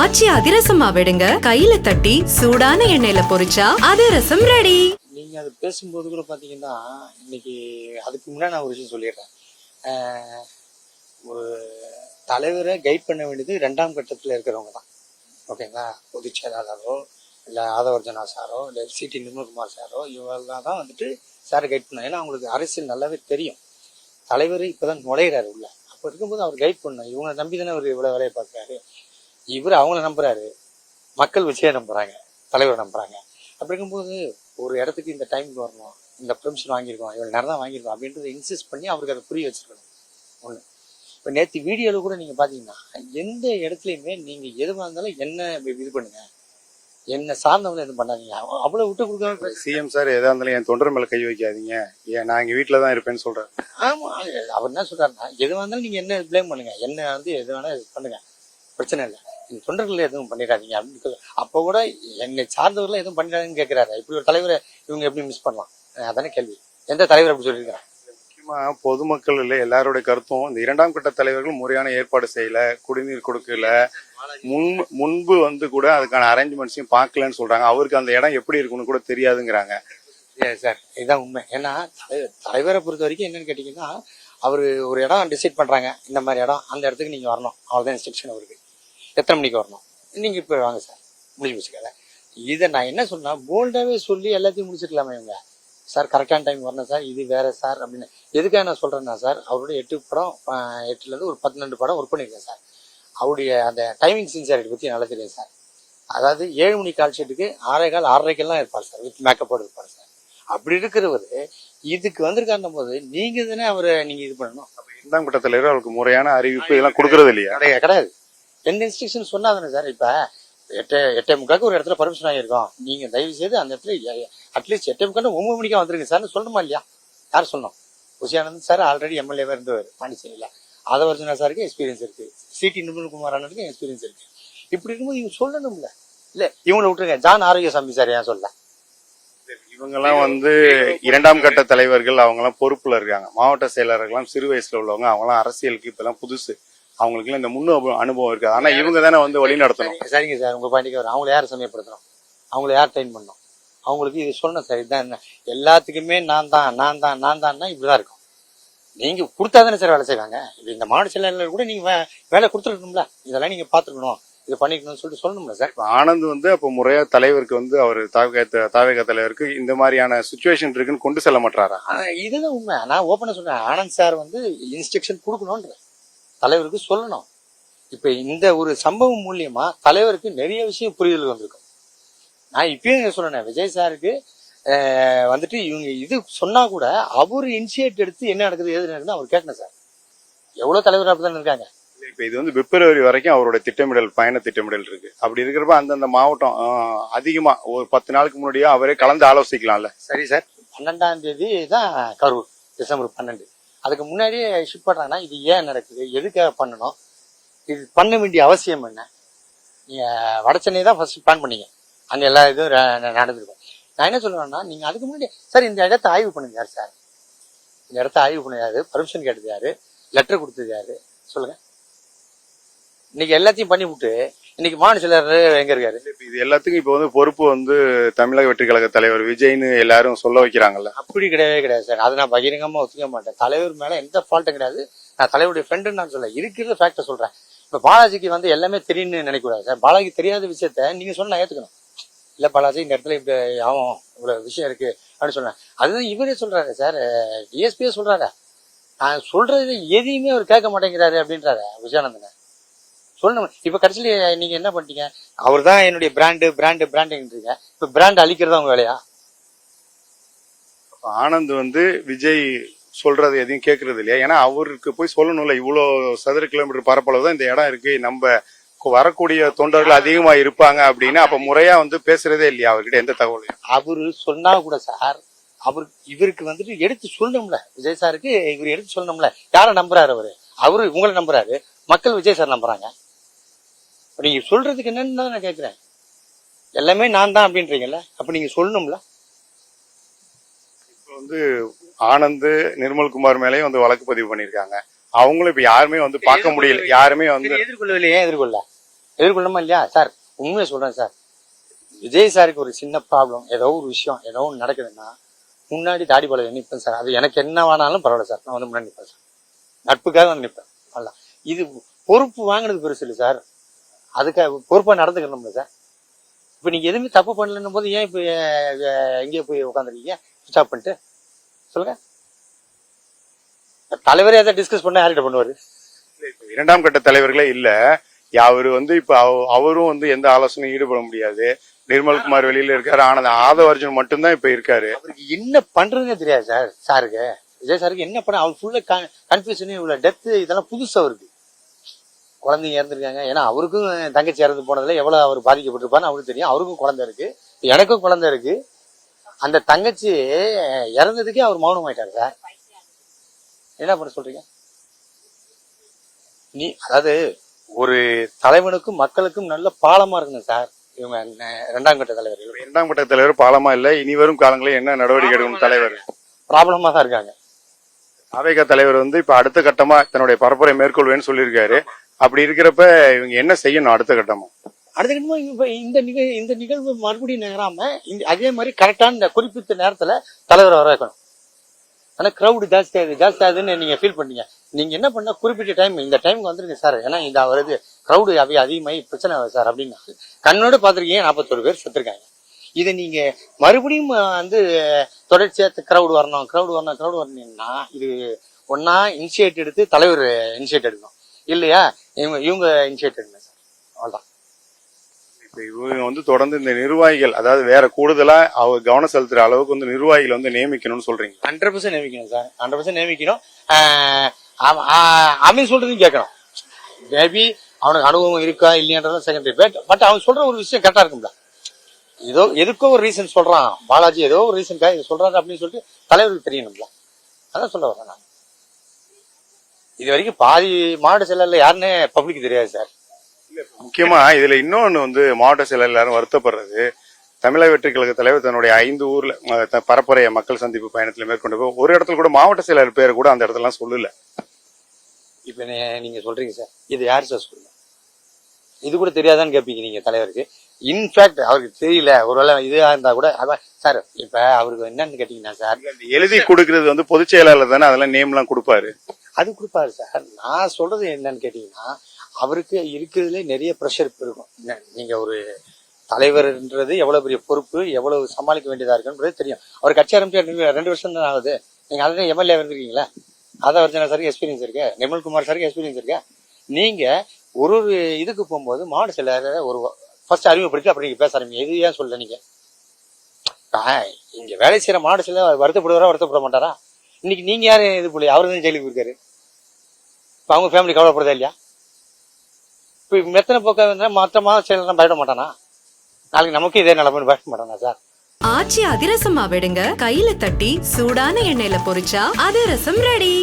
ஆச்சி அதிரசமா விடுங்க, கையில தட்டி சூடான எண்ணெயில பொரிச்சா அதிரசம் ரெடி. நீங்க அது பேசும்போது கூட பாத்தீங்கன்னா, இன்னைக்கு அதுக்கு முன்னாடி நான் ஒரு விஷயம் சொல்லிடுறேன். ஒரு தலைவரை கைட் பண்ண வேண்டியது 2ஆம் கட்டத்துல இருக்கிறவங்க தான். ஓகேங்களா? பொதுச் செயலாளரோ இல்ல ஆதவர்ஜனா சாரோ இல்ல சிடி நிர்மல்குமார் சாரோ இவங்கெல்லாம் தான் வந்துட்டு சாரை கைட் பண்ண. ஏன்னா அவங்களுக்கு அரசியல் நல்லாவே தெரியும். தலைவர் இப்பதான் நுழையிறாரு உள்ள. அப்ப இருக்கும்போது அவர் கைட் பண்ணணும். இவங்களை நம்பி தானே அவர் இவ்வளவு வேலையை பார்க்கிறாரு. இவர் அவங்கள நம்புறாரு, மக்கள் விஷய நம்புறாங்க, தலைவரை நம்புறாங்க. அப்படி இருக்கும்போது ஒரு இடத்துக்கு இந்த டைமுக்கு வரணும், இந்த பெர்மிஷன் வாங்கியிருக்கோம், இவ்வளவு நேரம் தான் வாங்கியிருக்கோம் அப்படின்றத இன்சிஸ்ட் பண்ணி அவருக்கு அதை புரிய வச்சிருக்கணும். ஒண்ணு. இப்ப நேற்று வீடியோல கூட நீங்க பாத்தீங்கன்னா, எந்த இடத்துலயுமே நீங்க எதுவாக இருந்தாலும் என்ன இது பண்ணுங்க, என்ன சார்ந்தவங்க எதுவும் பண்ணாதீங்க, அவ்வளவு விட்டு கொடுக்காம. சிஎம் சார் எதா இருந்தாலும் என் தொண்டர் மேல கை வைக்காதீங்க, ஏன் நான் எங்க வீட்டுல தான் இருப்பேன்னு சொல்றேன். ஆமா, அவர் என்ன சொல்றாருன்னா, எதுவாக இருந்தாலும் நீங்க என்ன பிளேம் பண்ணுங்க, என்ன வந்து எது வேணா பண்ணுங்க, பிரச்சனை இல்லை, இந்த தொண்டர்கள் எதுவும் பண்ணிடாதீங்க அப்படின்னு. அப்போ கூட என்னை சார்ந்தவர்கள் எதுவும் பண்ணிடாதுன்னு கேட்கிறாரு. இப்படி ஒரு தலைவரை இவங்க எப்படி மிஸ் பண்ணலாம்? அதானே கேள்வி. எந்த தலைவர் அப்படி சொல்லியிருக்காங்க? முக்கியமா பொதுமக்கள் இல்லை, எல்லாருடைய கருத்தும் இந்த 2ஆம் கட்ட தலைவர்கள் முறையான ஏற்பாடு செய்யல, குடிநீர் கொடுக்கல, முன்பு வந்து கூட அதுக்கான அரேஞ்ச்மெண்ட்ஸையும் பார்க்கலன்னு சொல்றாங்க. அவருக்கு அந்த இடம் எப்படி இருக்குன்னு கூட தெரியாதுங்கிறாங்க. சார் இதுதான் உண்மை. ஏன்னா தலைவரை பொறுத்த வரைக்கும் என்னன்னு கேட்டீங்கன்னா, அவரு ஒரு இடம் டிசைட் பண்றாங்க, இந்த மாதிரி இடம், அந்த இடத்துக்கு நீங்க வரணும், அவ்வளவுதான் இன்ஸ்ட்ரக்ஷன் அவருக்கு. எத்தனை மணிக்கு வரணும், நீங்க இப்ப வாங்க சார், முடிஞ்சு வச்சுக்கல. இதை நான் என்ன சொன்னா, போல்டாவே சொல்லி எல்லாத்தையும் முடிச்சிருக்கலாமே இவங்க. சார் கரெக்டான டைம் வரணும் சார், இது வேற சார் அப்படின்னு. எதுக்காக நான் சொல்றேன்னா சார், அவருடைய 8 படம் 8ல இருந்து ஒரு 12 படம் ஒர்க் பண்ணிருக்கேன் சார். அவருடைய அந்த டைமிங் சின்சியாரிட்டி பத்தி நல்லா தெரியும் சார். அதாவது 7 மணி கால் ஷீட்டுக்கு 6:15 6:30 இருப்பார் சார், வித் மேக்கப்போடு இருப்பார் சார். அப்படி இருக்கிறவர் இதுக்கு வந்திருக்காருந்த போது நீங்க தானே அவரை நீங்க இது பண்ணணும். 2ஆம் கட்ட தலைவர் அவருக்கு முறையான அறிவிப்பு இதெல்லாம் கொடுக்கறது இல்லையா? கிடையாது. எந்த இன்ஸ்ட்ரக்ஷன் சொன்னாதானே சார். இப்ப 8:45 ஒரு இடத்துல பர்மிஷன் ஆகிருக்கோம், நீங்க தயவு செய்து அந்த இடத்துல அட்லீஸ்ட் 8:45 9 மணிக்கா வந்துருங்க சார் சொல்லணுமா இல்லையா? யார் சொன்னோம்? புஷியானந்த் சார் ஆல்ரெடி எம்எல்ஏவா இருந்தவர் பாண்டிச்சேரியில. ஆதவர்ஜனா சாருக்கு எக்ஸ்பீரியன்ஸ் இருக்கு, சிடி நிர்மல்குமார் அண்ணனுக்கு எக்ஸ்பீரியன்ஸ் இருக்கு. இப்படி இருக்கும்போது இவங்க சொல்லணும்ல. இல்ல இவங்களை விட்டுருங்க, ஜான் ஆரோக்கியசாமி சார் ஏன் சொல்ல? இவங்கெல்லாம் வந்து 2ஆம் கட்ட தலைவர்கள், அவங்க எல்லாம் பொறுப்புல இருக்காங்க. மாவட்ட செயலாளர்கள்லாம் சிறு வயசுல உள்ளவங்க, அவங்க எல்லாம் அரசியலுக்கு இப்பெல்லாம் புதுசு, அவங்களுக்கு எல்லாம் இந்த அனுபவம் இருக்கு. ஆனா இவங்க தானே வந்து வழி நடத்தணும். சரிங்க சார், உங்க பாண்டிக்கு வரும். அவங்களை யார் சமயப்படுத்தணும், அவங்களை யார் ட்ரெயின் பண்ணணும், அவங்களுக்கு இது சொல்லணும் சார். இதுதான் என்ன, எல்லாத்துக்குமே நான் தான் இப்படிதான் இருக்கும். நீங்க கொடுத்தாதானே சார் வேலை செய்வாங்க. இந்த மாவட்ட செயலாளர் கூட நீங்க வேலை கொடுத்துருக்கணும்ல, இதெல்லாம் நீங்க பாத்துக்கணும், இது பண்ணிக்கணும்னு சொல்லிட்டு சொல்லணும்ல சார். ஆனந்த் வந்து அப்ப முறையா தலைவருக்கு வந்து அவர் தாவேக தலைவருக்கு இந்த மாதிரியான சுச்சுவேஷன் இருக்குன்னு கொண்டு செல்ல மாட்டாரா? இதுதான் உண்மை. நான் ஓப்பனா சொன்னேன், ஆனந்த் சார் வந்து இன்ஸ்ட்ரக்ஷன் கொடுக்கணும்ன்ற தலைவருக்கு சொல்லணும். இப்ப இந்த ஒரு சம்பவம் மூலியமா தலைவருக்கு நிறைய விஷயம் புரிதல் வந்திருக்கும். நான் இப்பயும் சொன்னேன், விஜய் சாருக்கு வந்துட்டு இவங்க இது சொன்னா கூட அவரு இனிஷியேட் எடுத்து என்ன நடக்குது எது நடக்குதுன்னு அவர் கேட்கணும் சார். எவ்வளவு தலைவர் அப்படிதான் இருக்காங்க. இப்ப இது வந்து பிப்ரவரி வரைக்கும் அவரோட திட்டமிடல், பயண திட்டமிடல் இருக்கு. அப்படி இருக்கிறப்ப அந்தந்த மாவட்டம் அதிகமா ஒரு 10 நாளுக்கு முன்னாடியே அவரே கலந்து ஆலோசிக்கலாம்ல. சரி சார், 12ஆம் தேதி தான் கரூர், டிசம்பர் 12. அதுக்கு முன்னாடியே ஷிஃப்ட் பண்றாங்கன்னா இது ஏன் நடக்குது, எதுக்காக பண்ணணும், இது பண்ண வேண்டிய அவசியம் என்ன? நீங்க வட சென்னை தான் ஃபர்ஸ்ட் பிளான் பண்ணீங்க, அங்க எல்லா இதுவும் நடந்திருக்கும். நான் என்ன சொல்லுவேன்னா, நீங்க அதுக்கு முன்னாடி சார் இந்த இடத்த ஆய்வு பண்ணுங்க. யார் சார் இந்த இடத்த ஆய்வு பண்ண யாரு, பர்மிஷன் கேட்டது யாரு, லெட்டர் கொடுத்தது யாரு சொல்லுங்க. இன்னைக்கு எல்லாத்தையும் பண்ணி விட்டு இன்னைக்கு மாநில செயலர் எங்க இருக்காரு? இது எல்லாத்துக்கும் இப்ப வந்து பொறுப்பு வந்து தமிழக வெற்றி கழக தலைவர் விஜய்னு எல்லாரும் சொல்ல வைக்கிறாங்கல்ல. அப்படி கிடையாது சார், அதை நான் பகிரங்கமா ஒத்துக்க மாட்டேன். தலைவர் மேல எந்த ஃபால்ட்டும் கிடையாது. நான் தலைவருடைய ஃப்ரெண்டுன்னு நான் சொல்ல, இருக்கிற ஃபேக்டை சொல்றேன். இப்ப பாலாஜிக்கு வந்து எல்லாமே தெரியும்னு நினைக்கூடாது சார். பாலாஜிக்கு தெரியாத விஷயத்த நீங்க சொன்னா ஏத்துக்கணும். இல்ல பாலாஜி இந்த இடத்துல இப்படி ஆகும், இவ்வளவு விஷயம் இருக்கு அப்படின்னு சொன்னேன். அதுதான் இவரே சொல்றாரு சார், டிஎஸ்பியே சொல்றாரு. நான் சொல்றது எதையுமே அவர் கேட்க மாட்டேங்கிறாரு அப்படின்றாரு விஜயானந்தன். சொல்லணும். இப்ப கடைசியில நீங்க என்ன பண்ணிட்டீங்க, அவர் தான் என்னுடைய பிராண்டுன்றீங்க. இப்ப பிராண்ட் அழிக்கிறதா உங்க வேலையா? ஆனந்த் வந்து விஜய் சொல்றது எதையும் கேட்கறது இல்லையா? ஏன்னா அவருக்கு போய் சொல்லணும்ல, இவ்வளவு சதுர கிலோமீட்டர் பரப்பளவு தான் இந்த இடம் இருக்கு, நம்ம வரக்கூடிய தொண்டர்கள் அதிகமா இருப்பாங்க அப்படின்னு அப்ப முறையா வந்து பேசுறதே இல்லையா அவர்கிட்ட எந்த தகவலையும்? அவரு சொன்னா கூட சார், இவருக்கு வந்துட்டு எடுத்து சொல்லணும்ல, விஜய் சாருக்கு இவர் எடுத்து சொல்லணும்ல. யார நம்புறாரு அவரு உங்களை நம்புறாரு, மக்கள் விஜய் சார் நம்புறாங்க. நீங்க சொல்றதுக்கு என்னன்னு தான் நான் கேட்கிறேன். எல்லாமே நான் தான் அப்படின்றீங்கல்ல, அப்ப நீங்க சொல்லணும்ல. இப்ப வந்து ஆனந்த் நிர்மல்குமார் மேலேயும் வந்து வழக்கு பதிவு பண்ணிருக்காங்க. அவங்களும் இப்ப யாருமே வந்து பார்க்க முடியல, யாருமே வந்து எதிர்கொள்ளவில்லை. ஏன் எதிர்கொள்ள? எதிர்கொள்ளணுமா இல்லையா சார்? உண்மையை சொல்றேன் சார். விஜய் சாருக்கு ஒரு சின்ன ப்ராப்ளம், ஏதோ ஒரு விஷயம் ஏதோ ஒன்று நடக்குதுன்னா முன்னாடி தாடி பழக நிற்பேன் சார். அது எனக்கு என்ன வேணாலும் பரவாயில்ல சார், நான் வந்து முன்னாடி நிற்பேன் சார். நட்புக்காக வந்து நிற்பேன். அல்ல இது பொறுப்பு வாங்கினது பெருசு இல்லை சார், அதுக்காக பொறுப்பாக நடந்துக்கணும்ல சார். இப்போ நீங்கள் எதுவுமே தப்பு பண்ணலன்னும் போது ஏன் இப்போ எங்கேயோ போய் உட்காந்துருக்கீங்க ஸ்டாப் பண்ணிட்டு சொல்லுங்க. தலைவரே எதை டிஸ்கஸ் பண்ண யார்கிட்ட பண்ணுவாரு? இரண்டாம் கட்ட தலைவர்களே இல்ல. அவரு வந்து இப்ப அவரும் வந்து எந்த ஆலோசனையும் ஈடுபட முடியாது. நிர்மல்குமார் வெளியில இருக்காரு, ஆனந்த் ஆதவ அர்ஜுன் மட்டும்தான் இப்ப இருக்காரு. அவருக்கு என்ன பண்றதுன்னே தெரியாது சார். சாருக்கு விஜய் சாருக்கு என்ன பண்ண அவர் ஃபுல்லா கன்ஃபியூஷன், இவ்வளவு டெத்து இதெல்லாம் புதுசு அவருக்கு. குழந்தைங்க இறந்துருக்காங்க, ஏன்னா அவருக்கும் தங்கச்சி இறந்து போனதுல எவ்வளவு அவர் பாதிக்கப்பட்டிருப்பான்னு அவருக்கு தெரியும். அவருக்கும் குழந்தை இருக்கு, எனக்கும் குழந்தை இருக்கு. அந்த தங்கச்சி இறந்ததுக்கே அவர் மௌனம் ஆயிட்டாரு சார். என்ன பண்ண சொல்றீங்க நீ? அதாவது ஒரு தலைவனுக்கும் மக்களுக்கும் நல்ல பாலமா இருக்கணும் சார் இவங்க இரண்டாம் கட்ட தலைவர்கள். இரண்டாம் கட்ட தலைவர் பாலமா இல்ல, இனி வரும் காலங்களில் என்ன நடவடிக்கை எடுக்கணும் தலைவர் ப்ராப்ளமா தான் இருக்காங்க. அவைக தலைவர் வந்து இப்ப அடுத்த கட்டமா தன்னுடைய பரப்புரை மேற்கொள்வேன்னு சொல்லியிருக்காரு. அப்படி இருக்கிறப்ப இவங்க என்ன செய்யணும் அடுத்த கட்டமா? அடுத்த கட்டமா இப்ப இந்த நிகழ்வு மறுபடியும் நகராம அதே மாதிரி கரெக்டான இந்த குறிப்பிட்ட நேரத்துல தலைவர் வர வைக்கணும். ஆனா கிரௌடு ஜாஸ்தி ஆகுதுன்னு நீங்க ஃபீல் பண்ணீங்க. நீங்க என்ன பண்ண, குறிப்பிட்ட டைம் இந்த டைமுக்கு வந்துருங்க சார், ஏன்னா இந்த வருது கிரௌடு அதிகமாகி பிரச்சனை சார் அப்படின்னு கண்ணோட பாத்துருக்கீங்க. 41 பேர் செத்துருக்காங்க. இதை நீங்க மறுபடியும் வந்து தொடர்ச்சியா கிரௌடு வரணும்னா இது ஒன்னா இனிஷியேட் எடுத்து தலைவர் இனிஷியேட் எடுக்கணும், இல்லையா இவங்க இனிஷியேட் எடுக்கணும் சார். அவ்வளவுதான். இவங்க வந்து தொடர்ந்து இந்த நிர்வாகிகள், அதாவது வேற கூடுதலா அவங்க கவனம் செலுத்துற அளவுக்கு வந்து நிர்வாகிகள் வந்து நியமிக்கணும்னு சொல்றீங்க? 100% நியமிக்கணும் சார், 100% நியமிக்கணும். அவன் சொல்றதையும் கேட்கணும். மேபி அவனுக்கு அனுபவம் இருக்கா இல்லையான்றதும் செகண்டரி, பட் அவன் சொல்ற ஒரு விஷயம் கரெக்டா இருக்கும்ல. ஏதோ எதுக்கோ ஒரு ரீசன் சொல்றான் பாலாஜி, ஏதோ ஒரு ரீசனுக்காக இது சொல்றாரு அப்படின்னு சொல்லிட்டு தலைவருக்கு தெரியணும்ல. அதான் சொல்ல வரேன் நான். இது வரைக்கும் பாதி மாவட்ட செயலர்ல யாருன்னு பப்ளிக் தெரியாது சார். முக்கியமா இதுல இன்னொன்னு வந்து மாவட்ட செயலர் எல்லாரும் வருத்தப்படுறது, தமிழக வெற்றி கழக தலைவர் தன்னுடைய 5 ஊர்ல பரப்புரைய மக்கள் சந்திப்பு பயணத்துல மேற்கொண்டு போய் ஒரு இடத்துல கூட மாவட்ட செயலர் பேரை கூட அந்த இடத்துல சொல்லல. இப்ப நீங்க சொல்றீங்க சார், இது யாரு சார் சொல்லுங்க? இது கூட தெரியாதான்னு கேட்பீங்க நீங்க தலைவருக்கு. இன்ஃபேக்ட் அவருக்கு தெரியல, ஒருவேளை இதுவா இருந்தா கூட சார். இப்ப அவருக்கு என்னன்னு கேட்டீங்கன்னா சார், எழுதி கொடுக்கறது வந்து பொதுச் செயலாளர் தானே, அதெல்லாம் நேம் எல்லாம் கொடுப்பாரு. அது கொடுப்பாரு சார். நான் சொல்றது என்னன்னு கேட்டீங்கன்னா, அவருக்கு இருக்கிறதுல நிறைய ப்ரெஷர் இருக்கும். நீங்க ஒரு தலைவர்ன்றது எவ்வளவு பெரிய பொறுப்பு, எவ்வளவு சமாளிக்க வேண்டியதா இருக்குன்றது தெரியும். அவர் கட்சி ஆரம்பிச்சு 2 வருஷம் தான் ஆகுது. நீங்க ஆல்ரெடி எம்எல்ஏ இருந்திருக்கீங்களா? ஆதவ அர்ஜுனா சாருக்கு எக்ஸ்பீரியன்ஸ் இருக்கு, நிர்மல்குமார் சாருக்கு எக்ஸ்பீரியன்ஸ் இருக்கு. நீங்க ஒரு இதுக்கு போகும்போது மாவட்ட செயலர் ஒரு ஃபர்ஸ்ட் அறிமுகப்படுத்தி அப்புறம் நீங்க பேச ஆரம்பிங்க. இது ஏன் சொல்ல நீங்க இங்க வேலை செய்யற மாவட்ட செயலர் வருத்தப்பட மாட்டாரா? இன்னைக்கு நீங்க யாரு இது போல அவரு தான் ஜெயிலுக்கு இருக்காரு. இப்ப அவங்க ஃபேமிலி கவலைப்படுதா இல்லையா? இப்ப மெத்தனை போக்க வந்தா மற்ற மாவட்ட செயலர் பயப்பட மாட்டானா? நாளைக்கு நமக்கு இதே நிலைமை பயப்பட மாட்டானா சார்? ஆச்சி அதிரசமா விடுங்க, கையில தட்டி சூடான எண்ணெயில பொரிச்சா அதிரசம் ரெடி.